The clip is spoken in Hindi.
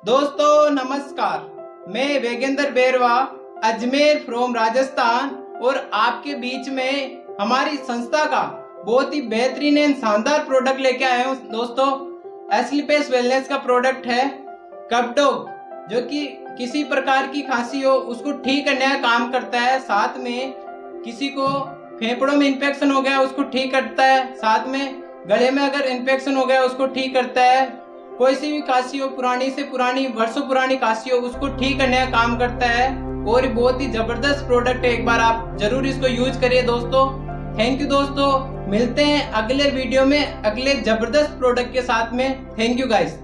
दोस्तों नमस्कार, मैं वेगेंद्र बेरवा अजमेर फ्रॉम राजस्थान और आपके बीच में हमारी संस्था का बहुत ही बेहतरीन एंड शानदार प्रोडक्ट लेके आए हूँ। दोस्तों एस्लीपेस वेलनेस का प्रोडक्ट है कपडॉग, जो कि किसी प्रकार की खांसी हो उसको ठीक करने का काम करता है। साथ में किसी को फेफड़ों में इन्फेक्शन हो गया उसको ठीक करता है। साथ में गले में अगर इन्फेक्शन हो गया उसको ठीक करता है। कोई सी भी खांसी हो, पुरानी से पुरानी, वर्षों पुरानी खांसी हो, उसको ठीक करने का काम करता है और बहुत ही जबरदस्त प्रोडक्ट है। एक बार आप जरूर इसको यूज करिए दोस्तों। थैंक यू दोस्तों, मिलते हैं अगले वीडियो में अगले जबरदस्त प्रोडक्ट के साथ में। Thank you guys.